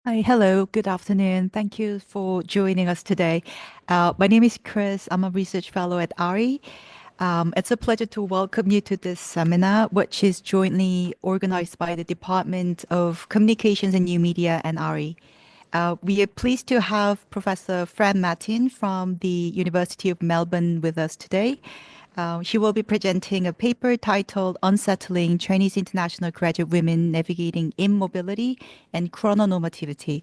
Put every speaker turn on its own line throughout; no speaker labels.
Hi, hello, good afternoon. Thank you for joining us today. My name is Chris. I'm a research fellow at 𝗲𝗲𝗄𝗃. It's a pleasure to welcome you to this seminar, which is jointly organized by the Department of Communications and New Media and 𝗲𝗲𝗄𝗃. We are pleased to have Professor Fran Martin from the University of Melbourne with us today. She will be presenting a paper titled Unsettling Chinese International Graduate Women Navigating Immobility and Chrononormativity.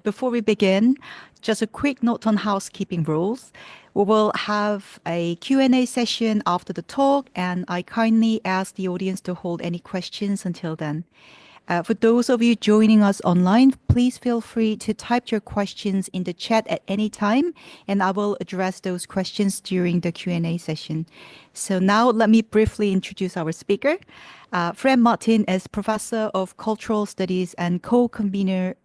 Before we begin, just a quick note on housekeeping rules. We will have a Q&A session after the talk, and I kindly ask the audience to hold any questions until then. For those of you joining us online, please feel free to type your questions in the chat at any time, and I will address those questions during the Q&A session. So now let me briefly introduce our speaker. Fran Martin is Professor of Cultural Studies and co-convener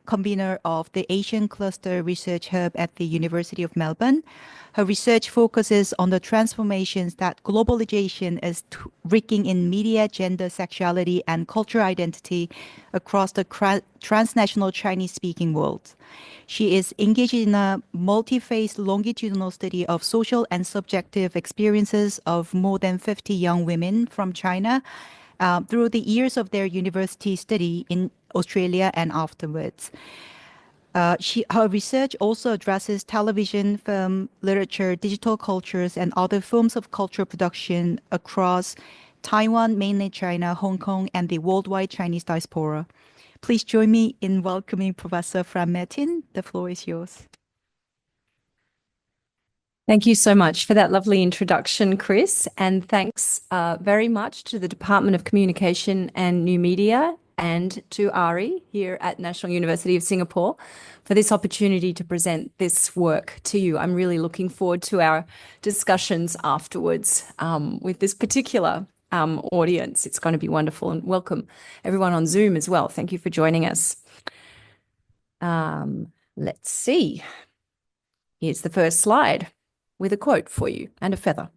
of the Asian Cluster Research Hub at the University of Melbourne. Her research focuses on the transformations that globalization is wreaking in media, gender, sexuality, and cultural identity across the transnational Chinese-speaking world. She is engaged in a multi-phase longitudinal study of social and subjective experiences of more than 50 young women from China through the years of their university study in Australia and afterwards. Her research also addresses television, film, literature, digital cultures, and other forms of cultural production across Taiwan, mainland China, Hong Kong, and the worldwide Chinese diaspora. Please join me in welcoming Professor Fran Martin. The floor is yours.
Thank you so much for that lovely introduction, Chris, and thanks very much to the Department of Communication and New Media and to 𝗲𝗲𝗄𝗃 here at National University of Singapore for this opportunity to present this work to you. I'm really looking forward to our discussions afterwards with this particular audience. It's going to be wonderful, and welcome everyone on Zoom as well. Thank you for joining us. Let's see. Here's the first slide with a quote for you and a feather.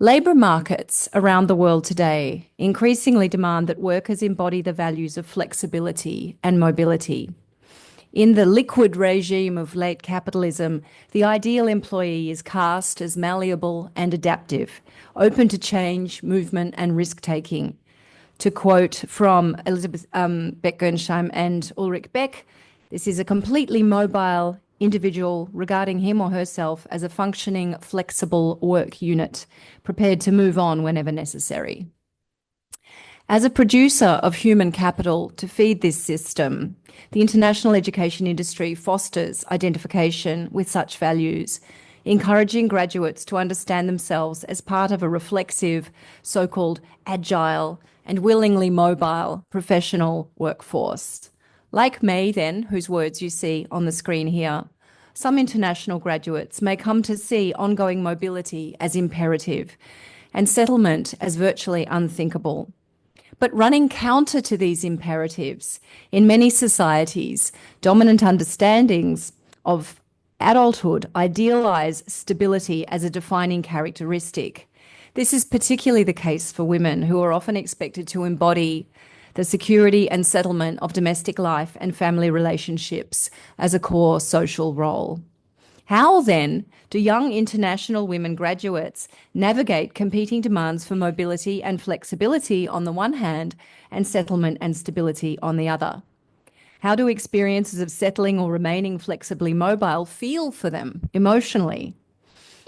Labour markets around the world today increasingly demand that workers embody the values of flexibility and mobility. In the liquid regime of late capitalism, the ideal employee is cast as malleable and adaptive, open to change, movement, and risk-taking. To quote from Elizabeth Beckensheim and Ulrich Beck, this is a completely mobile individual regarding him or herself as a functioning, flexible work unit, prepared to move on whenever necessary. As a producer of human capital to feed this system, the international education industry fosters identification with such values, encouraging graduates to understand themselves as part of a reflexive, so-called agile and willingly mobile professional workforce. Like me, then, whose words you see on the screen here, some international graduates may come to see ongoing mobility as imperative and settlement as virtually unthinkable. But running counter to these imperatives, in many societies, dominant understandings of adulthood idealize stability as a defining characteristic. This is particularly the case for women, who are often expected to embody the security and settlement of domestic life and family relationships as a core social role. How, then, do young international women graduates navigate competing demands for mobility and flexibility on the one hand and settlement and stability on the other? How do experiences of settling or remaining flexibly mobile feel for them emotionally?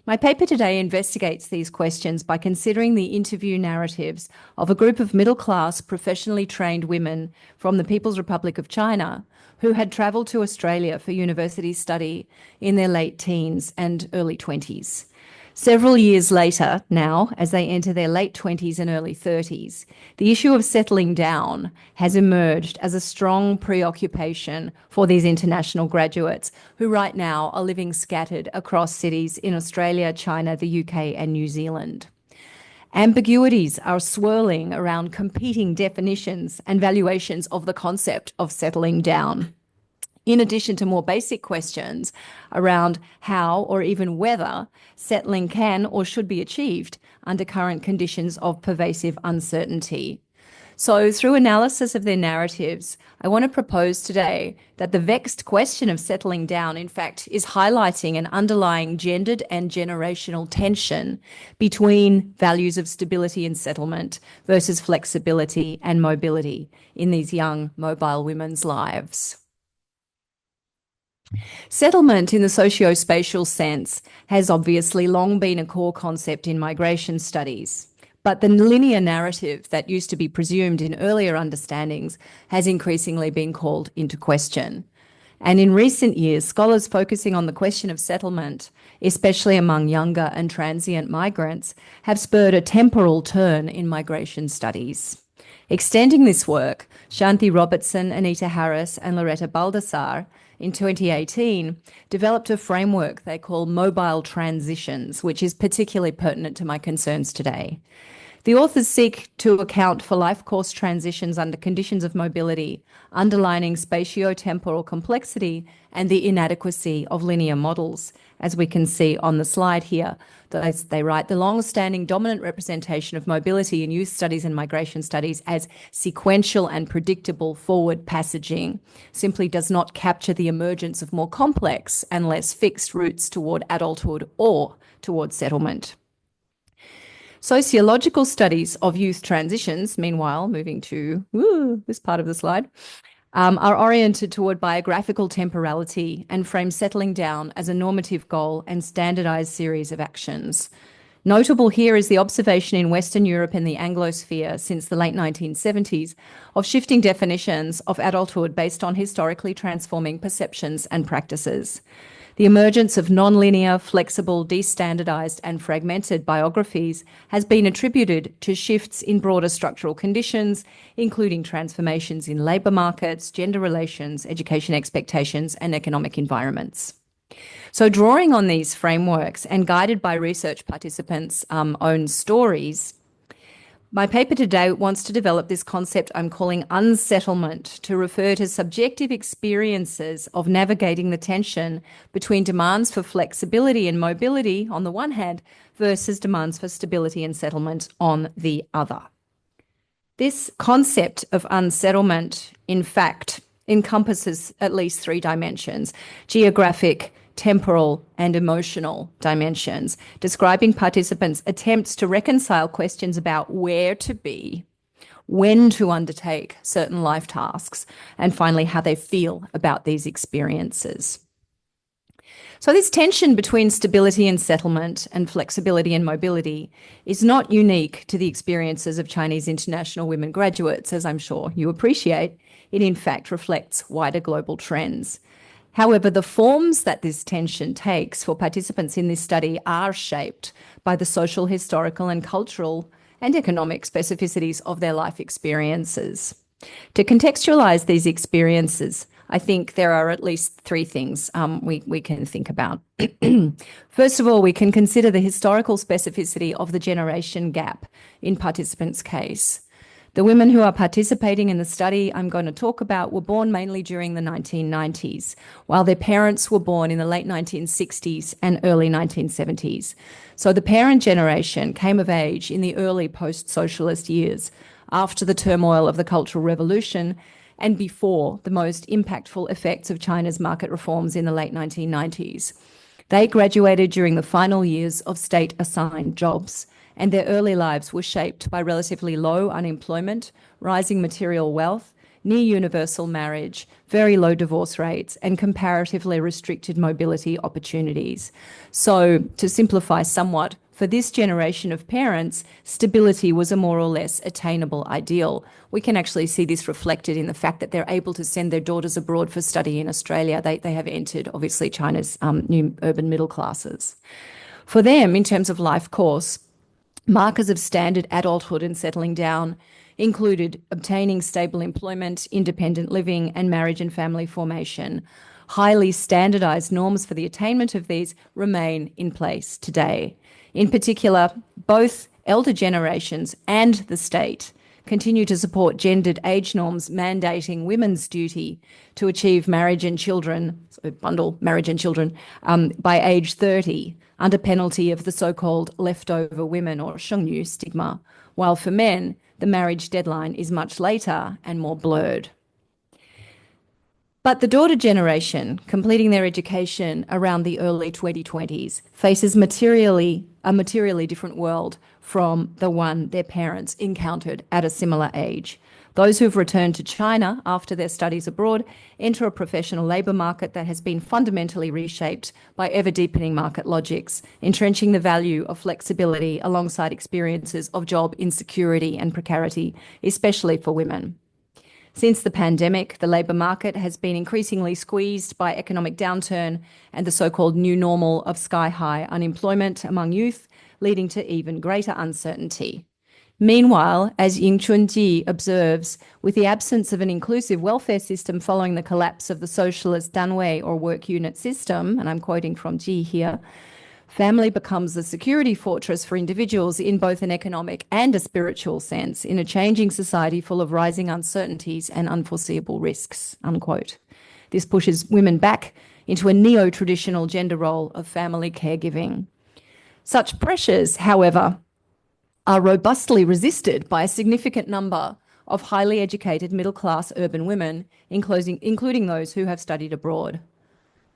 My paper today investigates these questions by considering the interview narratives of a group of middle-class, professionally trained women from the People's Republic of China who had travelled to Australia for university study in their late teens and early 20s. Several years later now, as they enter their late 20s and early 30s, the issue of settling down has emerged as a strong preoccupation for these international graduates who right now are living scattered across cities in Australia, China, the UK and New Zealand. Ambiguities are swirling around competing definitions and valuations of the concept of settling down, in addition to more basic questions around how or even whether settling can or should be achieved under current conditions of pervasive uncertainty. So through analysis of their narratives, I want to propose today that the vexed question of settling down, in fact, is highlighting an underlying gendered and generational tension between values of stability and settlement versus flexibility and mobility in these young mobile women's lives. Settlement in the socio-spatial sense has obviously long been a core concept in migration studies. But the linear narrative that used to be presumed in earlier understandings has increasingly been called into question. And in recent years, scholars focusing on the question of settlement, especially among younger and transient migrants, have spurred a temporal turn in migration studies. Extending this work, Shanti Robertson, Anita Harris, and Loretta Baldassar in 2018 developed a framework they call mobile transitions, which is particularly pertinent to my concerns today. The authors seek to account for life course transitions under conditions of mobility, underlining spatio-temporal complexity and the inadequacy of linear models. As we can see on the slide here, they write the long-standing dominant representation of mobility in youth studies and migration studies as sequential and predictable forward passaging simply does not capture the emergence of more complex and less fixed routes toward adulthood or toward settlement. Sociological studies of youth transitions, meanwhile, moving to this part of the slide, are oriented toward biographical temporality and frame settling down as a normative goal and standardized series of actions. Notable here is the observation in Western Europe and the Anglosphere since the late 1970s of shifting definitions of adulthood based on historically transforming perceptions and practices. The emergence of nonlinear, flexible, destandardized, and fragmented biographies has been attributed to shifts in broader structural conditions, including transformations in labour markets, gender relations, education expectations, and economic environments. So drawing on these frameworks and guided by research participants' own stories, my paper today wants to develop this concept I'm calling unsettlement to refer to subjective experiences of navigating the tension between demands for flexibility and mobility on the one hand versus demands for stability and settlement on the other. This concept of unsettlement, in fact, encompasses at least three dimensions: geographic, temporal, and emotional dimensions, describing participants' attempts to reconcile questions about where to be, when to undertake certain life tasks, and finally, how they feel about these experiences. So this tension between stability and settlement and flexibility and mobility is not unique to the experiences of Chinese international women graduates, as I'm sure you appreciate. It in fact reflects wider global trends. However, the forms that this tension takes for participants in this study are shaped by the social, historical, and cultural and economic specificities of their life experiences. To contextualize these experiences, I think there are at least three things we can think about. First of all, we can consider the historical specificity of the generation gap in participants' case. The women who are participating in the study I'm going to talk about were born mainly during the 1990s, while their parents were born in the late 1960s and early 1970s. So the parent generation came of age in the early post-socialist years, after the turmoil of the Cultural Revolution and before the most impactful effects of China's market reforms in the late 1990s. They graduated during the final years of state-assigned jobs, and their early lives were shaped by relatively low unemployment, rising material wealth, near universal marriage, very low divorce rates, and comparatively restricted mobility opportunities. So, to simplify somewhat, for this generation of parents, stability was a more or less attainable ideal. We can actually see this reflected in the fact that they're able to send their daughters abroad for study in Australia. They have entered, obviously, China's new urban middle classes. For them, in terms of life course, markers of standard adulthood and settling down included obtaining stable employment, independent living, and marriage and family formation. Highly standardized norms for the attainment of these remain in place today. In particular, both elder generations and the state continue to support gendered age norms mandating women's duty to achieve marriage and children, so bundle marriage and children, by age 30, under penalty of the so-called leftover women or 剩女 stigma, while for men, the marriage deadline is much later and more blurred. But the daughter generation, completing their education around the early 2020s, faces a materially different world from the one their parents encountered at a similar age. Those who've returned to China after their studies abroad enter a professional labour market that has been fundamentally reshaped by ever-deepening market logics, entrenching the value of flexibility alongside experiences of job insecurity and precarity, especially for women. Since the pandemic, the labour market has been increasingly squeezed by economic downturn and the so-called new normal of sky-high unemployment among youth, leading to even greater uncertainty. Meanwhile, as 𝗥𝗏𝗄𝗏 observes, with the absence of an inclusive welfare system following the collapse of the socialist Danwei or work unit system, and I'm quoting from G here, family becomes a security fortress for individuals in both an economic and a spiritual sense in a changing society full of rising uncertainties and unforeseeable risks, unquote. This pushes women back into a neo-traditional gender role of family caregiving. Such pressures, however, are robustly resisted by a significant number of highly educated middle-class urban women, including those who have studied abroad.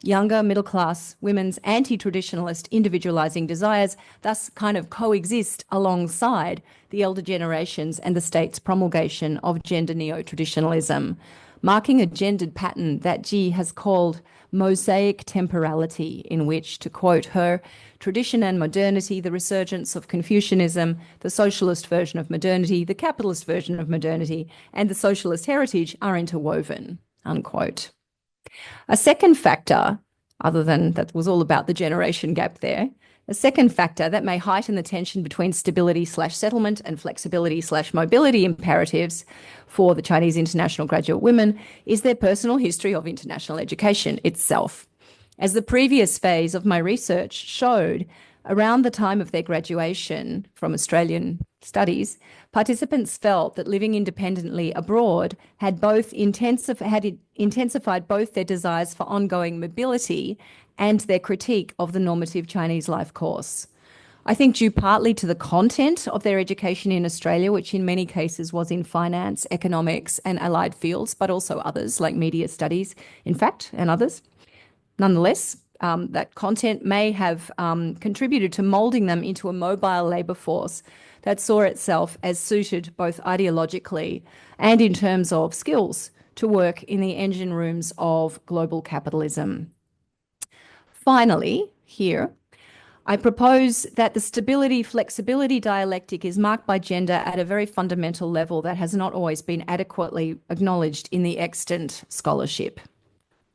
Younger middle-class women's anti-traditionalist individualizing desires thus kind of coexist alongside the elder generations and the state's promulgation of gender neo-traditionalism, marking a gendered pattern that G has called mosaic temporality, in which, to quote her, tradition and modernity, the resurgence of Confucianism, the socialist version of modernity, the capitalist version of modernity, and the socialist heritage are interwoven, unquote. A second factor, other than that was all about the generation gap there, a second factor that may heighten the tension between stability/settlement and flexibility/mobility imperatives for the Chinese international graduate women is their personal history of international education itself. As the previous phase of my research showed, around the time of their graduation from Australian studies, participants felt that living independently abroad had intensified both their desires for ongoing mobility and their critique of the normative Chinese life course. I think due partly to the content of their education in Australia, which in many cases was in finance, economics, and allied fields, but also others like media studies, in fact, and others. Nonetheless, that content may have contributed to moulding them into a mobile labour force that saw itself as suited both ideologically and in terms of skills to work in the engine rooms of global capitalism. Finally, here, I propose that the stability-flexibility dialectic is marked by gender at a very fundamental level that has not always been adequately acknowledged in the extant scholarship,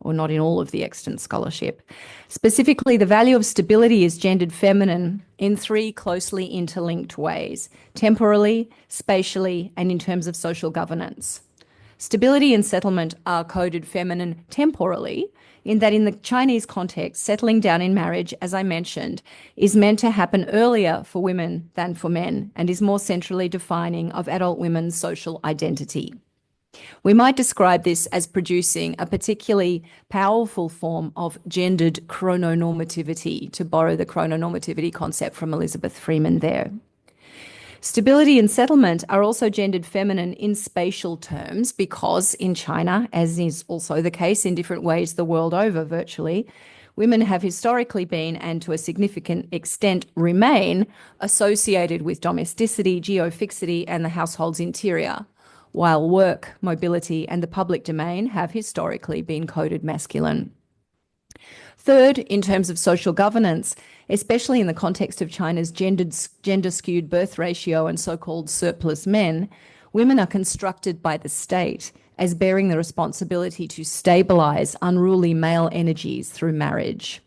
or not in all of the extant scholarship. Specifically, the value of stability is gendered feminine in three closely interlinked ways: temporally, spatially, and in terms of social governance. Stability and settlement are coded feminine temporally, in that in the Chinese context, settling down in marriage, as I mentioned, is meant to happen earlier for women than for men and is more centrally defining of adult women's social identity. We might describe this as producing a particularly powerful form of gendered chrononormativity, to borrow the chrononormativity concept from Elizabeth Freeman there. Stability and settlement are also gendered feminine in spatial terms because in China, as is also the case in different ways the world over virtually, women have historically been, and to a significant extent remain, associated with domesticity, geofixity, and the household's interior, while work, mobility, and the public domain have historically been coded masculine. Third, in terms of social governance, especially in the context of China's gender-skewed birth ratio and so-called surplus men, women are constructed by the state as bearing the responsibility to stabilize unruly male energies through marriage.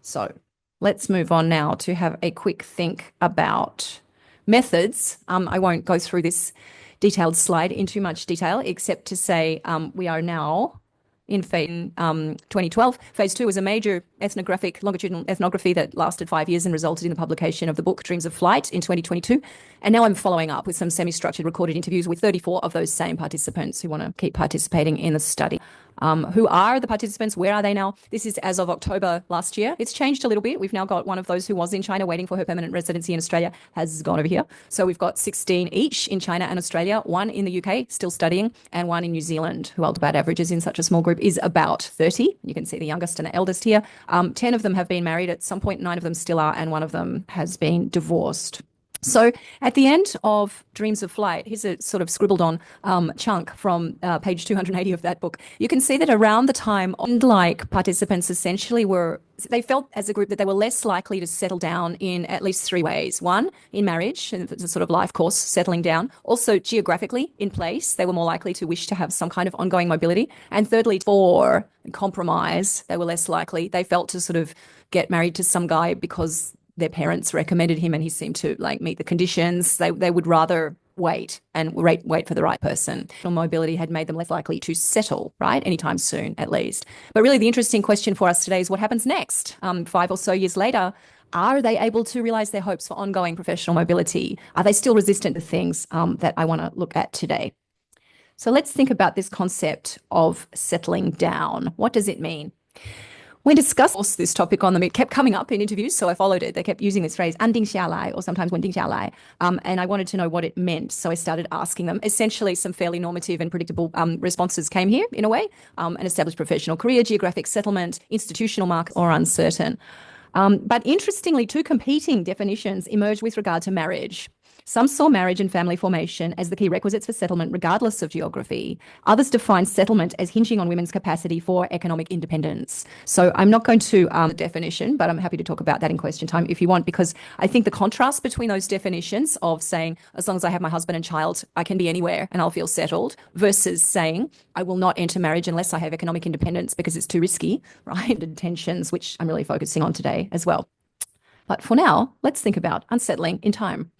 So let's move on now to have a quick think about methods. I won't go through this detailed slide in too much detail, except to say we are now in 2012. Phase 2 was a major longitudinal ethnography that lasted 5 years and resulted in the publication of the book Dreams of Flight in 2022. And now I'm following up with some semi-structured recorded interviews with 34 of those same participants who want to keep participating in the study. Who are the participants? Where are they now? This is as of October last year. It's changed a little bit. We've now got one of those who was in China waiting for her permanent residency in Australia has gone over here. So we've got 16 each in China and Australia, one in the UK still studying, and one in New Zealand, who about averages in such a small group is about 30. You can see the youngest and the eldest here. 10 of them have been married at some point, 9 of them still are, and one of them has been divorced. So at the end of Dreams of Flight, here's a sort of scribbled on chunk from page 280 of that book. You can see that around the time, like participants essentially they felt as a group that they were less likely to settle down in at least 3 ways. One, in marriage, and it's a sort of life course, settling down. Also, geographically in place, they were more likely to wish to have some kind of ongoing mobility. And thirdly, for compromise, they were less likely, they felt, to sort of get married to some guy because their parents recommended him and he seemed to meet the conditions. They would rather wait for the right person. Mobility had made them less likely to settle, right, anytime soon, at least. But really the interesting question for us today is what happens next? 5 or so years later, are they able to realize their hopes for ongoing professional mobility? Are they still resistant to things that I want to look at today? So let's think about this concept of settling down. What does it mean? When discussed this topic on them, it kept coming up in interviews, so I followed it. They kept using this phrase, 安定下来, or sometimes 稳定下来, and I wanted to know what it meant, so I started asking them. Essentially, some fairly normative and predictable responses came here, in a way. An established professional career, geographic settlement, institutional market, or uncertain. But interestingly, 2 competing definitions emerged with regard to marriage. Some saw marriage and family formation as the key requisites for settlement, regardless of geography. Others defined settlement as hinging on women's capacity for economic independence. So I'm not going to definition, but I'm happy to talk about that in question time if you want, because I think the contrast between those definitions of saying, as long as I have my husband and child, I can be anywhere and I'll feel settled, versus saying, I will not enter marriage unless I have economic independence because it's too risky, right? The tensions, which I'm really focusing on today as well. But for now, let's think about unsettling in time.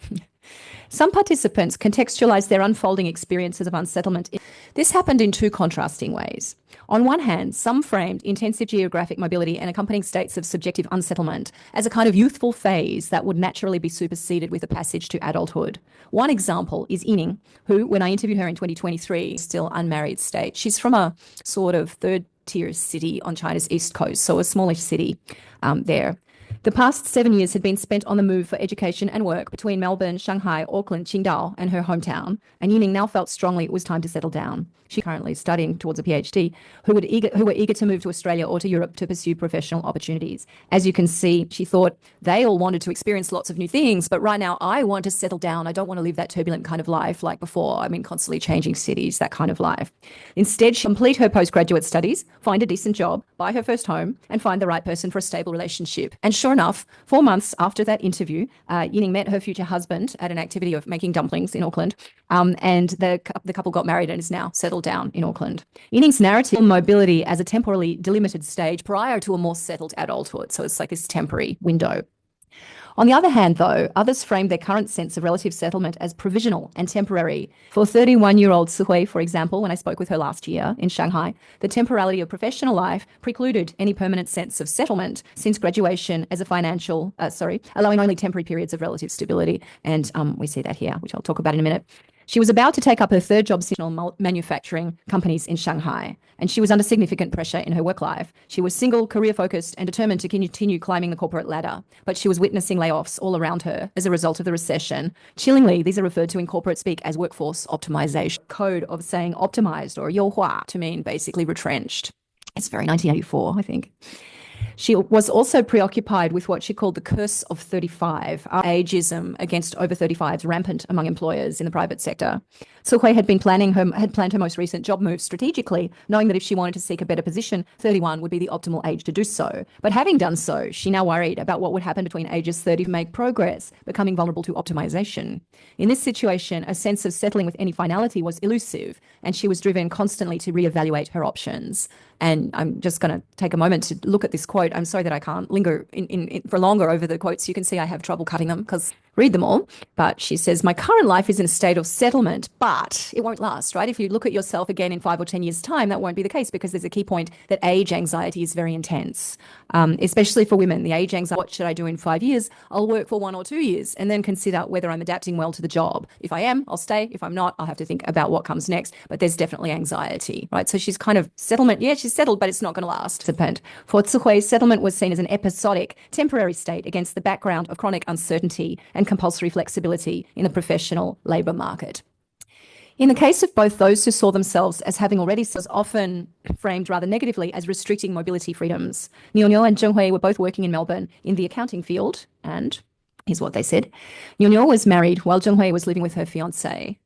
Some participants contextualized their unfolding experiences of unsettlement. This happened in 2 contrasting ways. On one hand, some framed intensive geographic mobility and accompanying states of subjective unsettlement as a kind of youthful phase that would naturally be superseded with the passage to adulthood. One example is Yining, who, when I interviewed her in 2023, is still unmarried state. She's from a sort of third-tier city on China's east coast, so a smallish city there. The past 7 years had been spent on the move for education and work between Melbourne, Shanghai, Auckland, Qingdao, and her hometown, and Yining now felt strongly it was time to settle down. She's currently studying towards a PhD, who were eager to move to Australia or to Europe to pursue professional opportunities. As you can see, she thought they all wanted to experience lots of new things, but right now I want to settle down. I don't want to live that turbulent kind of life like before. I mean, constantly changing cities, that kind of life. Instead, she complete her postgraduate studies, find a decent job, buy her first home, and find the right person for a stable relationship. And sure enough, 4 months after that interview, Yining met her future husband at an activity of making dumplings in Auckland, and the couple got married and is now settled down in Auckland. Yining's narrative on mobility as a temporally delimited stage prior to a more settled adulthood. So it's like this temporary window. On the other hand, though, others framed their current sense of relative settlement as provisional and temporary. For 31-year-old 𝗔𝗲𝗄, for example, when I spoke with her last year in Shanghai, the temporality of professional life precluded any permanent sense of settlement since graduation as a allowing only temporary periods of relative stability. And we see that here, which I'll talk about in a minute. She was about to take up her third job in manufacturing companies in Shanghai, and she was under significant pressure in her work life. She was single, career-focused, and determined to continue climbing the corporate ladder, but she was witnessing layoffs all around her as a result of the recession. Chillingly, these are referred to in corporate speak as workforce optimization. Code of saying optimized or 优化 to mean basically retrenched. It's very 1984, I think. She was also preoccupied with what she called the curse of 35, ageism against over 35s rampant among employers in the private sector. 𝗏𝗏 had planned her most recent job move strategically, knowing that if she wanted to seek a better position, 31 would be the optimal age to do so. But having done so, she now worried about what would happen between ages 30 to make progress, becoming vulnerable to optimization. In this situation, a sense of settling with any finality was elusive, and she was driven constantly to reevaluate her options. And I'm just going to take a moment to look at this quote. I'm sorry that I can't linger for longer over the quotes. You can see I have trouble cutting them because read them all, but she says, my current life is in a state of settlement, but it won't last, right? If you look at yourself again in 5 or 10 years' time, that won't be the case because there's a key point that age anxiety is very intense, especially for women. The age anxiety, what should I do in 5 years? I'll work for 1 or 2 years and then consider whether I'm adapting well to the job. If I am, I'll stay. If I'm not, I'll have to think about what comes next. But there's definitely anxiety, right? So she's kind of settlement. Yeah, she's settled, but it's not going to last. For 𝗏𝗁, settlement was seen as an episodic, temporary state against the background of chronic uncertainty and compulsory flexibility in the professional labour market. In the case of both those who saw themselves as having already was often framed rather negatively as restricting mobility freedoms. 𝗏𝗏 and 𝗔𝗲𝗏 were both working in Melbourne in the accounting field, and here's what they said. 𝗏𝗏 was married while 𝗔𝗲𝗏 was living with her fiancé.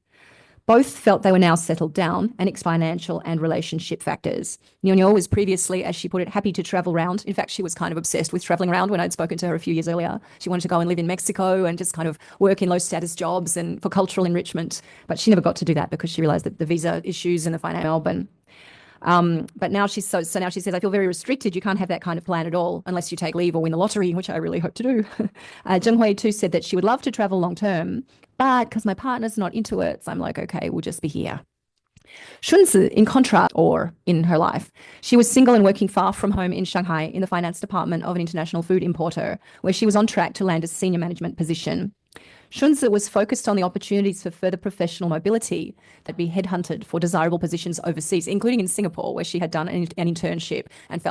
Both felt they were now settled down, and its financial and relationship factors. 𝗏𝗏 was previously, as she put it, happy to travel around. In fact, she was kind of obsessed with traveling around when I'd spoken to her a few years earlier. She wanted to go and live in Mexico and just kind of work in low status jobs and for cultural enrichment. But she never got to do that because she realized that the visa issues and the financial Melbourne. But now she's so now she says, I feel very restricted. You can't have that kind of plan at all unless you take leave or win the lottery, which I really hope to do. 𝗔𝗲𝗏 too said that she would love to travel long term, but because my partner's not into it, so I'm like, okay, we'll just be here. 𝗠𝗲𝗃, in contrast, or in her life, she was single and working far from home in Shanghai in the finance department of an international food importer, where she was on track to land a senior management position. 𝗠𝗲𝗃 was focused on the opportunities for further professional mobility that be headhunted for desirable positions overseas, including in Singapore, where she had done an internship and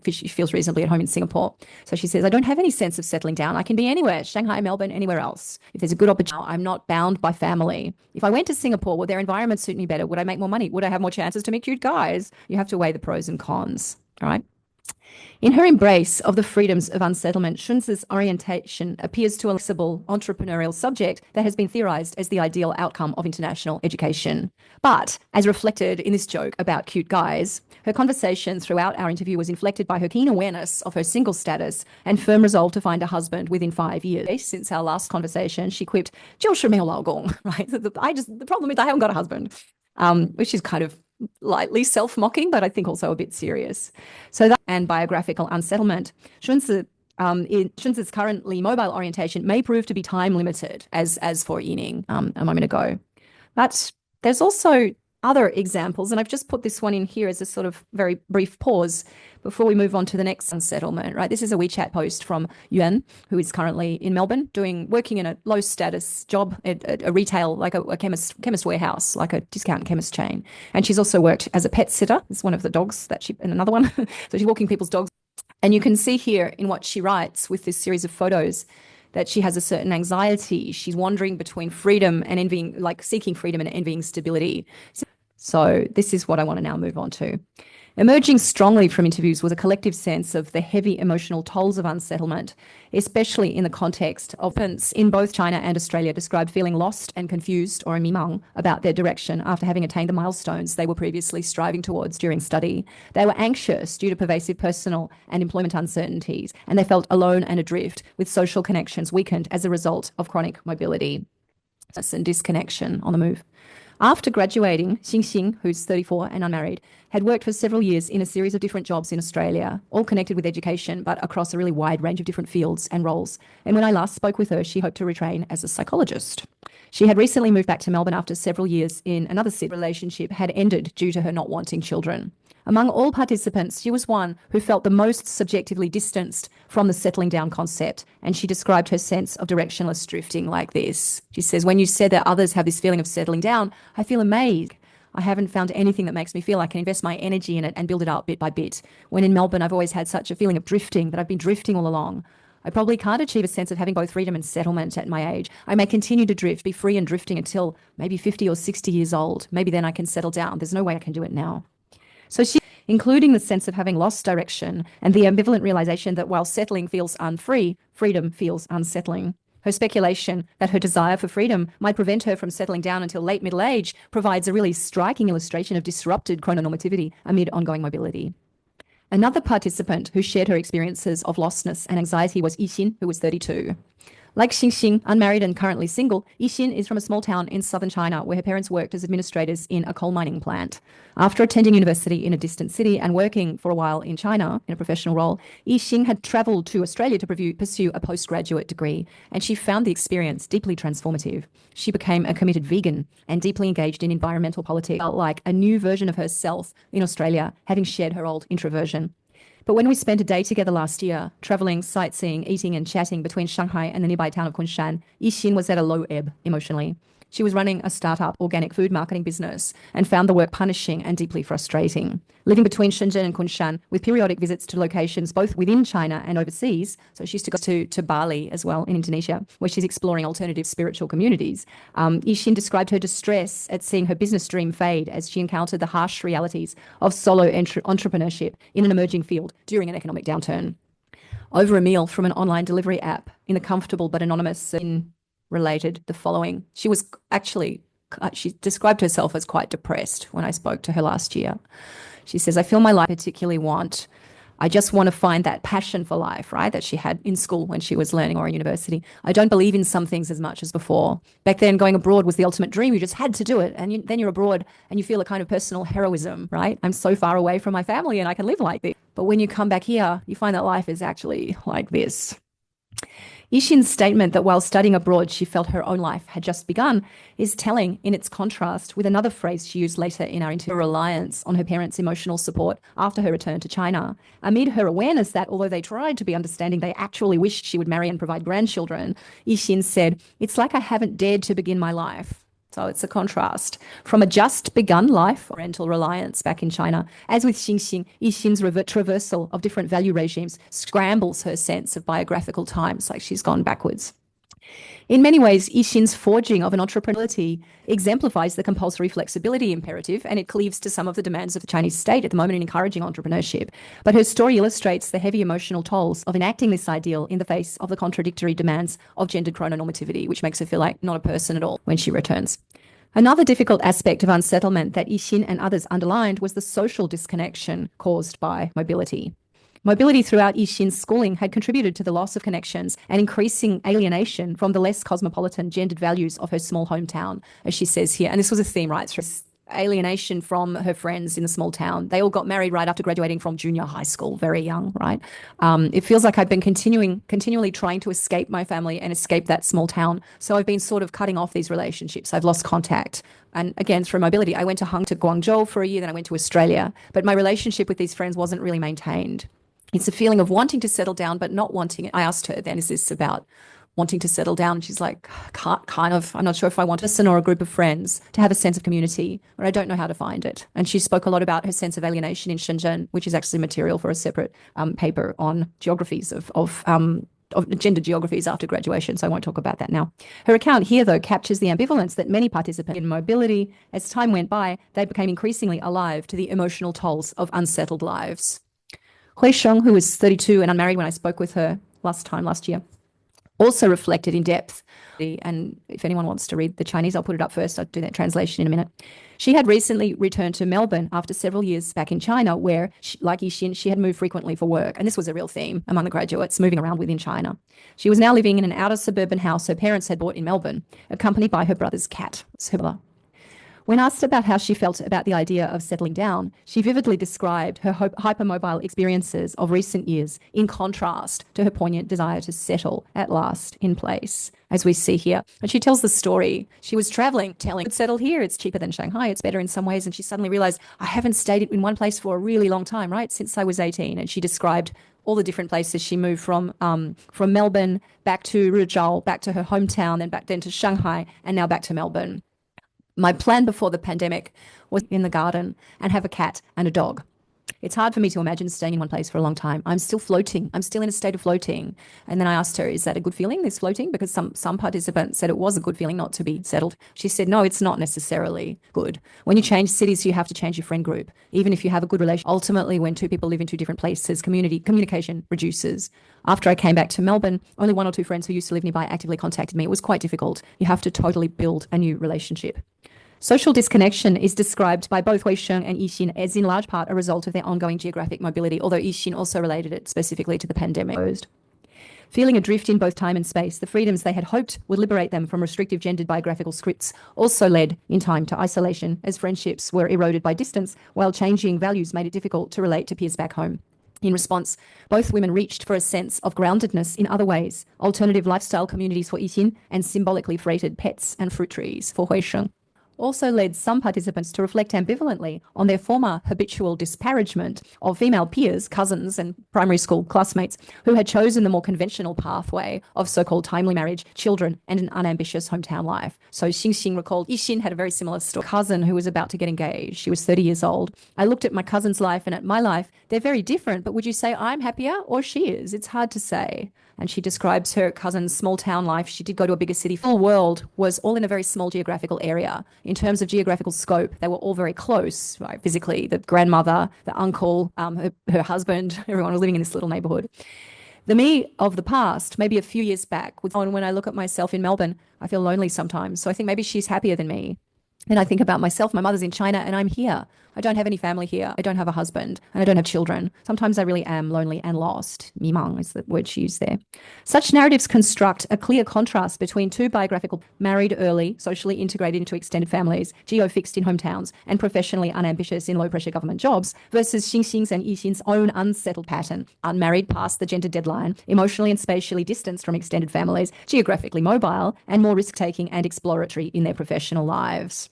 she feels reasonably at home in Singapore. So she says, I don't have any sense of settling down. I can be anywhere, Shanghai, Melbourne, anywhere else. If there's a good opportunity, I'm not bound by family. If I went to Singapore, would their environment suit me better? Would I make more money? Would I have more chances to meet cute guys? You have to weigh the pros and cons, all right? In her embrace of the freedoms of unsettlement, 𝗠𝗲𝗃's orientation appears to a flexible entrepreneurial subject that has been theorized as the ideal outcome of international education. But, as reflected in this joke about cute guys, her conversation throughout our interview was inflected by her keen awareness of her single status and firm resolve to find a husband within 5 years. Since our last conversation, she quipped, 𝗔𝗲𝗏，right? The problem is I haven't got a husband, which is kind of lightly self-mocking, but I think also a bit serious. So that and biographical unsettlement, 𝗠𝗲𝗃's currently mobile orientation may prove to be time limited, as for Yining a moment ago. But there's also other examples, and I've just put this one in here as a sort of very brief pause before we move on to the next unsettlement, right? This is a WeChat post from Yuan, who is currently in Melbourne working in a low status job at a retail, like a chemist warehouse, like a discount chemist chain. And she's also worked as a pet sitter. It's one of the dogs and another one. So she's walking people's dogs. And you can see here in what she writes with this series of photos that she has a certain anxiety. She's wandering between freedom and envying, like seeking freedom and envying stability. So this is what I want to now move on to. Emerging strongly from interviews was a collective sense of the heavy emotional tolls of unsettlement, especially in the context of parents in both China and Australia described feeling lost and confused or 𝗲𝗏𝗻 about their direction after having attained the milestones they were previously striving towards during study. They were anxious due to pervasive personal and employment uncertainties, and they felt alone and adrift, with social connections weakened as a result of chronic mobility and disconnection on the move. After graduating, 𝗏𝗏𝗃, who's 34 and unmarried, had worked for several years in a series of different jobs in Australia, all connected with education, but across a really wide range of different fields and roles. And when I last spoke with her, she hoped to retrain as a psychologist. She had recently moved back to Melbourne after several years in another city. Relationship had ended due to her not wanting children. Among all participants, she was one who felt the most subjectively distanced from the settling down concept, and she described her sense of directionless drifting like this. She says, when you said that others have this feeling of settling down, I feel amazed. I haven't found anything that makes me feel I can invest my energy in it and build it up bit by bit. When in Melbourne, I've always had such a feeling of drifting that I've been drifting all along. I probably can't achieve a sense of having both freedom and settlement at my age. I may continue to drift, be free and drifting until maybe 50 or 60 years old. Maybe then I can settle down. There's no way I can do it now. So she, including the sense of having lost direction and the ambivalent realization that while settling feels unfree, freedom feels unsettling. Her speculation that her desire for freedom might prevent her from settling down until late middle age provides a really striking illustration of disrupted chrononormativity amid ongoing mobility. Another participant who shared her experiences of lostness and anxiety was 𝗖𝗛, who was 32. Like 𝗖𝗛𝗃, unmarried and currently single, 𝗖𝗛 is from a small town in southern China where her parents worked as administrators in a coal mining plant. After attending university in a distant city and working for a while in China in a professional role, 𝗖𝗛 had travelled to Australia to pursue a postgraduate degree, and she found the experience deeply transformative. She became a committed vegan and deeply engaged in environmental politics, felt like a new version of herself in Australia, having shed her old introversion. But when we spent a day together last year, travelling, sightseeing, eating and chatting between Shanghai and the nearby town of Kunshan, 𝗖𝗛 was at a low ebb emotionally. She was running a startup organic food marketing business and found the work punishing and deeply frustrating. Living between Shenzhen and Kunshan with periodic visits to locations both within China and overseas, so she used to go to Bali as well in Indonesia, where she's exploring alternative spiritual communities. 𝗖𝗛 described her distress at seeing her business dream fade as she encountered the harsh realities of solo entrepreneurship in an emerging field during an economic downturn. Over a meal from an online delivery app in the comfortable but anonymous related the following. She described herself as quite depressed when I spoke to her last year. She says, I feel my life I just want to find that passion for life, right, that she had in school when she was learning or in university. I don't believe in some things as much as before. Back then, going abroad was the ultimate dream. You just had to do it. And then you're abroad and you feel a kind of personal heroism, right? I'm so far away from my family and I can live like this. But when you come back here, you find that life is actually like this. 𝗖𝗛's statement that while studying abroad, she felt her own life had just begun is telling in its contrast with another phrase she used later in our interview, reliance on her parents' emotional support after her return to China. Amid her awareness that although they tried to be understanding, they actually wished she would marry and provide grandchildren, 𝗖𝗛 said, it's like I haven't dared to begin my life. So it's a contrast from a just begun life, parental reliance back in China. As with 𝗖𝗛, 𝗖𝗛's traversal of different value regimes scrambles her sense of biographical times, like she's gone backwards. In many ways, 𝗖𝗛's forging of an entrepreneuriality exemplifies the compulsory flexibility imperative, and it cleaves to some of the demands of the Chinese state at the moment in encouraging entrepreneurship. But her story illustrates the heavy emotional tolls of enacting this ideal in the face of the contradictory demands of gendered chrononormativity, which makes her feel like not a person at all when she returns. Another difficult aspect of unsettlement that 𝗖𝗛 and others underlined was the social disconnection caused by mobility. Mobility throughout 𝗖𝗛's schooling had contributed to the loss of connections and increasing alienation from the less cosmopolitan gendered values of her small hometown, as she says here. And this was a theme right through alienation from her friends in the small town. They all got married right after graduating from junior high school, very young, right? It feels like I've been continually trying to escape my family and escape that small town. So I've been sort of cutting off these relationships. I've lost contact. And again, through mobility, I went to Guangzhou for a year, then I went to Australia. But my relationship with these friends wasn't really maintained. It's a feeling of wanting to settle down, but not wanting it. I asked her then, is this about wanting to settle down? She's like, kind of, I'm not sure if I want a person or a group of friends to have a sense of community, but I don't know how to find it. And she spoke a lot about her sense of alienation in Shenzhen, which is actually material for a separate paper on geographies of gender geographies after graduation, so I won't talk about that now. Her account here, though, captures the ambivalence that many participants in mobility. As time went by, they became increasingly alive to the emotional tolls of unsettled lives. Hui-Sheng, who was 32 and unmarried when I spoke with her last year, also reflected in depth. And if anyone wants to read the Chinese, I'll put it up first. I'll do that translation in a minute. She had recently returned to Melbourne after several years back in China, where, like 𝗖𝗛, she had moved frequently for work. And this was a real theme among the graduates, moving around within China. She was now living in an outer suburban house her parents had bought in Melbourne, accompanied by her brother's cat, 𝗏𝗏𝗏. When asked about how she felt about the idea of settling down, she vividly described her hypermobile experiences of recent years in contrast to her poignant desire to settle at last in place, as we see here. And she tells the story. She was traveling, telling, "It's settled here. It's cheaper than Shanghai. It's better in some ways." And she suddenly realized, I haven't stayed in one place for a really long time, right? Since I was 18. And she described all the different places she moved from Melbourne back to Rizhao, back to her hometown, then to Shanghai, and now back to Melbourne. My plan before the pandemic was in the garden and have a cat and a dog. It's hard for me to imagine staying in one place for a long time. I'm still floating. I'm still in a state of floating. And then I asked her, is that a good feeling, this floating? Because some participants said it was a good feeling not to be settled. She said, no, it's not necessarily good. When you change cities, you have to change your friend group. Even if you have a good relationship, ultimately when two people live in two different places, communication reduces. After I came back to Melbourne, only one or two friends who used to live nearby actively contacted me. It was quite difficult. You have to totally build a new relationship. Social disconnection is described by both Hui-Sheng and 𝗖𝗛 as in large part a result of their ongoing geographic mobility, although 𝗖𝗛 also related it specifically to the pandemic. Feeling adrift in both time and space, the freedoms they had hoped would liberate them from restrictive gendered biographical scripts also led, in time, to isolation, as friendships were eroded by distance, while changing values made it difficult to relate to peers back home. In response, both women reached for a sense of groundedness in other ways, alternative lifestyle communities for 𝗖𝗛 and symbolically freighted pets and fruit trees for 𝗏𝗏. Also led some participants to reflect ambivalently on their former habitual disparagement of female peers, cousins, and primary school classmates who had chosen the more conventional pathway of so-called timely marriage, children, and an unambitious hometown life. So 𝗏𝗏 recalled 𝗖𝗛 had a very similar story. Cousin who was about to get engaged. She was 30 years old. I looked at my cousin's life and at my life. They're very different, but would you say I'm happier or she is? It's hard to say. And she describes her cousin's small town life. She did go to a bigger city. Full world was all in a very small geographical area. In terms of geographical scope, they were all very close, right? Physically, the grandmother, the uncle, her husband, everyone was living in this little neighborhood. The me of the past, maybe a few years back, when I look at myself in Melbourne, I feel lonely sometimes. So I think maybe she's happier than me. And I think about myself, my mother's in China and I'm here. I don't have any family here. I don't have a husband and I don't have children. Sometimes I really am lonely and lost. Mimang is the word she used there. Such narratives construct a clear contrast between two biographical, married early, socially integrated into extended families, geo-fixed in hometowns, and professionally unambitious in low-pressure government jobs, versus 𝗏𝗏's and 𝗖𝗛's own unsettled pattern, unmarried past the gender deadline, emotionally and spatially distanced from extended families, geographically mobile, and more risk-taking and exploratory in their professional lives.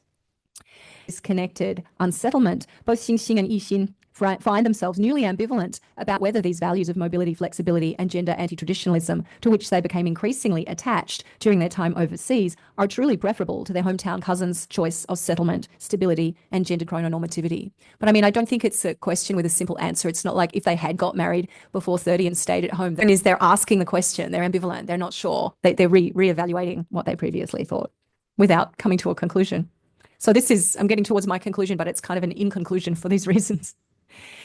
Disconnected unsettlement, both 𝗏𝗏 and 𝗖𝗛 find themselves newly ambivalent about whether these values of mobility, flexibility, and gender anti-traditionalism, to which they became increasingly attached during their time overseas, are truly preferable to their hometown cousins' choice of settlement, stability, and gender chrononormativity. But I mean, I don't think it's a question with a simple answer. It's not like if they had got married before 30 and stayed at home, then they're asking the question, they're ambivalent, they're not sure, they're re-evaluating what they previously thought without coming to a conclusion. So I'm getting towards my conclusion, but it's kind of an in-conclusion for these reasons.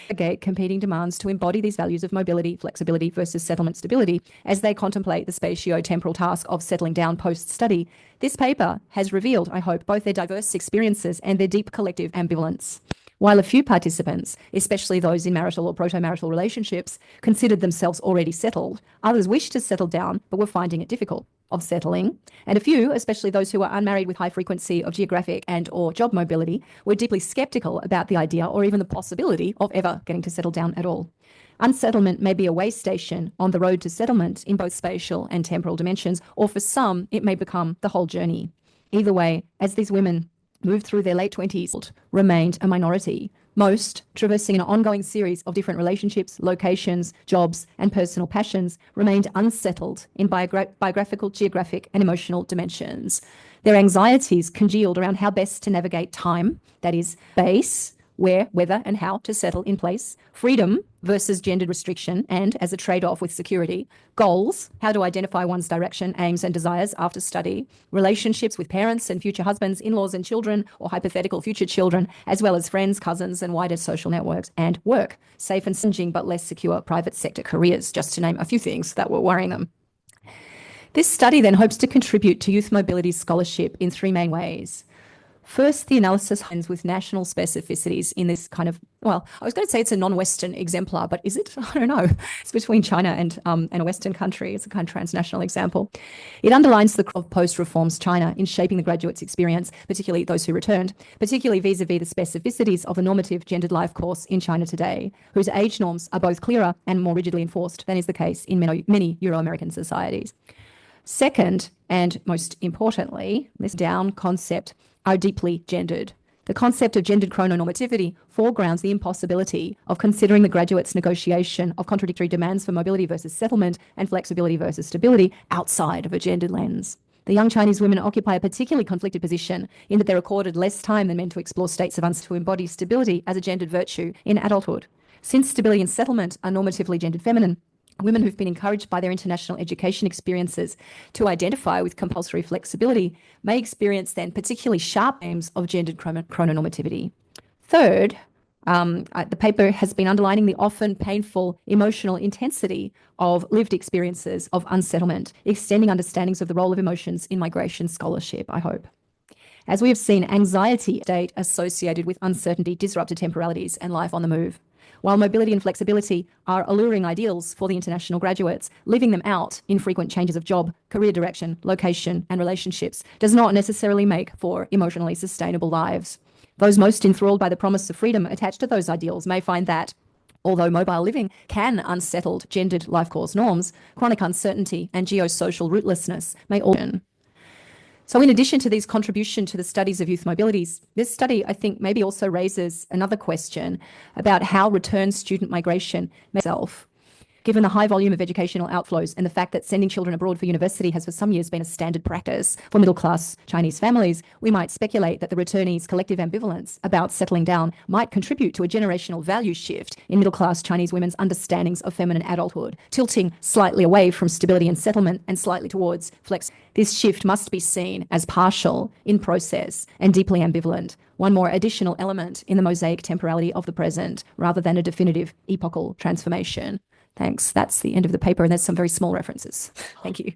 Competing demands to embody these values of mobility, flexibility versus settlement stability as they contemplate the spatio-temporal task of settling down post-study. This paper has revealed, I hope, both their diverse experiences and their deep collective ambivalence. While a few participants, especially those in marital or proto-marital relationships, considered themselves already settled, others wished to settle down but were finding it difficult of settling, and a few, especially those who were unmarried with high frequency of geographic and or job mobility, were deeply skeptical about the idea or even the possibility of ever getting to settle down at all. Unsettlement may be a way station on the road to settlement in both spatial and temporal dimensions, or for some, it may become the whole journey. Either way, as these women moved through their late 20s, remained a minority, most traversing an ongoing series of different relationships, locations, jobs, and personal passions, remained unsettled in biographical, geographic, and emotional dimensions. Their anxieties congealed around how best to navigate time, that is, space, where, whether, and how to settle in place, freedom versus gendered restriction, and as a trade-off with security, goals, how to identify one's direction, aims, and desires after study, relationships with parents and future husbands, in-laws and children, or hypothetical future children, as well as friends, cousins, and wider social networks, and work, safe and challenging but less secure private sector careers, just to name a few things that were worrying them. This study then hopes to contribute to youth mobility scholarship in three main ways. First, the analysis ends with national specificities in this kind of, well, I was going to say it's a non-Western exemplar, but is it? I don't know. It's between China and a Western country. It's a kind of transnational example. It underlines the of post-reforms China in shaping the graduates' experience, particularly those who returned, particularly vis-a-vis the specificities of a normative gendered life course in China today, whose age norms are both clearer and more rigidly enforced than is the case in many Euro-American societies. Second, and most importantly, this down concept are deeply gendered. The concept of gendered chrononormativity foregrounds the impossibility of considering the graduates' negotiation of contradictory demands for mobility versus settlement and flexibility versus stability outside of a gendered lens. The young Chinese women occupy a particularly conflicted position in that they're accorded less time than men to explore states of uncertainty to embody stability as a gendered virtue in adulthood. Since stability and settlement are normatively gendered feminine, women who've been encouraged by their international education experiences to identify with compulsory flexibility may experience then particularly sharp aims of gendered chrononormativity. Third, the paper has been underlining the often painful emotional intensity of lived experiences of unsettlement, extending understandings of the role of emotions in migration scholarship, I hope. As we have seen, anxiety state associated with uncertainty, disrupted temporalities, and life on the move. While mobility and flexibility are alluring ideals for the international graduates, living them out in frequent changes of job, career direction, location, and relationships does not necessarily make for emotionally sustainable lives. Those most enthralled by the promise of freedom attached to those ideals may find that, although mobile living can unsettle gendered life course norms, chronic uncertainty and geosocial rootlessness may all. So in addition to these contribution to the studies of youth mobilities, this study, I think, maybe also raises another question about how return student migration itself. Given the high volume of educational outflows and the fact that sending children abroad for university has for some years been a standard practice for middle-class Chinese families, we might speculate that the returnees' collective ambivalence about settling down might contribute to a generational value shift in middle-class Chinese women's understandings of feminine adulthood, tilting slightly away from stability and settlement and slightly towards flex. This shift must be seen as partial, in process, and deeply ambivalent, one more additional element in the mosaic temporality of the present, rather than a definitive epochal transformation. Thanks. That's the end of the paper, and there's some very small references. Thank you.